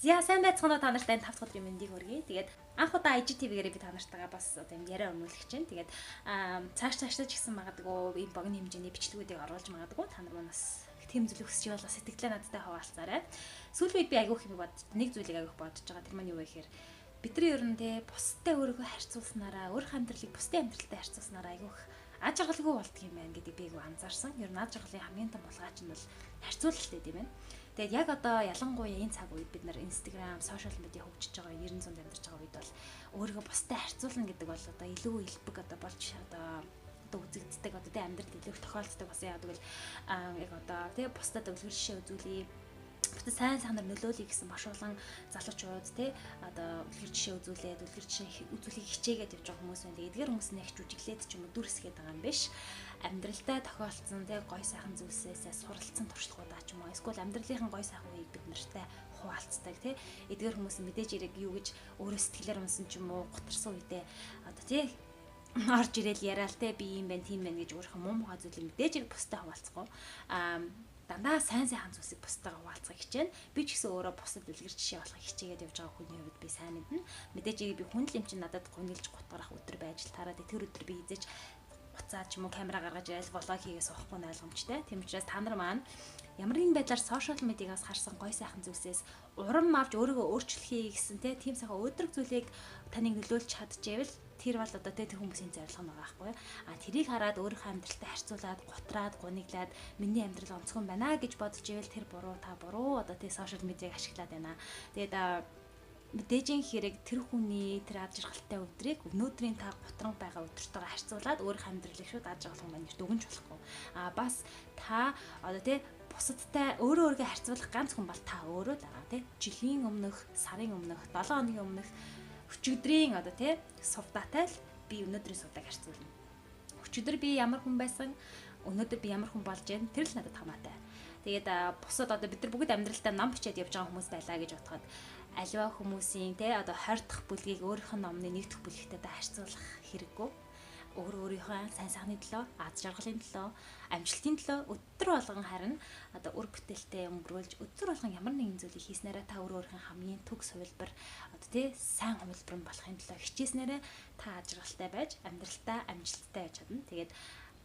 За сайн байцгаана та нартай 5 дахь өдрийн мэндийг хүргэе. Тэгээд анх удаа IGTV-гээр би та нартайгаа бас одоо юм яриа өрнүүлэх чинь. Тэгээд цаашдаа ч гэсэн магадгүй ийм богино хэмжээний бичлэгүүдийг оруулж магадгүй та нар манаас тэм зүйл өсч байвал бас сэтгэлээ надтай хаваалцаарай. Сүүлийн үед би айгүйх юм бодож нэг зүйлийг айгүйх бодож байгаа. Тэр маань юу вэ гэхээр бидний ер нь те бусдтай өөрийгөө харьцуулснараа өөрийнхөө амьдралыг бусдын амьдралтай харьцуулснараа айгүйх аж аргалгүй болдго юм байна гэдэг би айгүй анзаарсан. Ер нь аж аргалын хамгийн том булгаач нь бол харьцуулалт гэдэг юм байна. Тэгээд яг одоо ялангуяа энэ цаг үед бид нар Instagram, social media хөгжиж байгаа 90 амьдарч байгаа үед бол өөрийгөө бусдад харьцуулна гэдэг бол одоо илүү илбэг одоо болж одоо үзэгддэг одоо тэ амьдрал илүү тохиолддог бас яадаг бол яг одоо тэ бусдад өвлгөр жишээ үзүүлээ. Бусдад сайн санаар нөлөөлөе гэсэн маш олон залуучууд тэ одоо өвлгөр жишээ үзүүлээд өвлгөр жишээ үзүүлэх хичээгээд явж байгаа хүмүүс байна. Тэгээд эдгээр хүмүүс нэг жүжиглээд ч юм уу дүрсгээд байгаа юм биш. Амьдралдаа тохиолдсон тэг гой сайхан зүйлсээс суралцсан туршлагуудаа ч юм уу эсвэл амьдралынхаа гой сайхан үеийг бид нартай хуваалцдаг тий эдгээр хүмүүс мэдээж ирэг юу гэж өөрөө сэтгэлээр унсан ч юм уу гутарсан үедээ одоо тий орж ирэл яриад тий би юм байна тийм байна гэж өөрийнхөө муу муха зүйлийг мэдээж ирэг бустай хуваалцахгүй дандаа сайн сайхан зүйлсийг бусдаа хуваалцах хичээн би ч гэсэн өөрөө бусдад үлгэр жишээ болох хичээгээд явж байгаа хүний хувьд би сайн мэднэ мэдээж ирэг би хүн л юм чинь надад гонглж гутгарах өдөр байж л тараад тэр өдөр би эзэж буцаад ч юм уу камера гаргаж ирэл влог хийгээс авахгүй нь ойлгомжтой. Тийм учраас та нар маань ямар нэгэн байдлаар сошиал медиагаас харсан гой сайхан зүйлсээс урам авч өөрийгөө өөрчлөхий гэсэн тийм сайхан өдрөг зүйлийг таныг нөлөөлж чадчихвэл тэр бол одоо тэр хүмүүсийн зорилго нь байгаа байхгүй юу? Тэрийг хараад өөрийнхөө амьдралтай харьцуулаад гутраад гуниглаад миний амьдрал онцгой байна гэж бодож ивэл тэр буруу та буруу одоо тэр сошиал медиаг ашиглаад байна. Тэгээд мэдээжин хэрэг тэр хүний тэр аж аргалтай өдрийг өнөөдрийн та гутран байгаа өдөртөөр харьцуулаад өөрийнхөө амьдралыг шууд аж аргалан байна гэж дүгнж болохгүй. Бас та одоо тий бусадтай өөрөө өөрийгөө харьцуулах ганц хүн бол та өөрөө даа тий жилийн өмнөх, сарын өмнөх, 7 хоногийн өмнөх өчигдрийн одоо тий сувдатай л би өнөөдрийн сувдаг харьцуулна. Өчигдөр би ямар хүн байсан, өнөөдөр би ямар хүн болж байна тэр л надад хамаатай. Тэгээд бусад одоо бид нар бүгд амьдралдаа ном бичээд явж байгаа хүмүүс байлаа гэж бодоход аливаа хүмүүсийн те одоо 20 дахь бүлгийг өөрийнх нь номны 1 дахь бүлэгтэй харьцуулах хэрэггүй. Өөрийнхөө сайн сайхны төлөө, аз жаргалын төлөө, амжилтын төлөө өдөр болгон харин одоо үр бүтээлтэй өнгөрүүлж өдөр болгон ямар нэгэн зүйлийг хийснээрээ та өөрийнхөө хамгийн төгс хувилбар одоо тий сайн хувилбар болохын төлөө хичээснээрээ та аз жаргалтай байж амьдралтаа амжилттай байж чадна. Тэгээд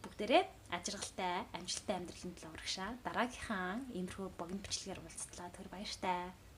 бүгдээрээ аз жаргалтай, амжилттай амьдралын төлөө урагшаа. Дараагийнхаа иймэрхүү богино бичлэгээр уулзтлаа. Тэр баяртай.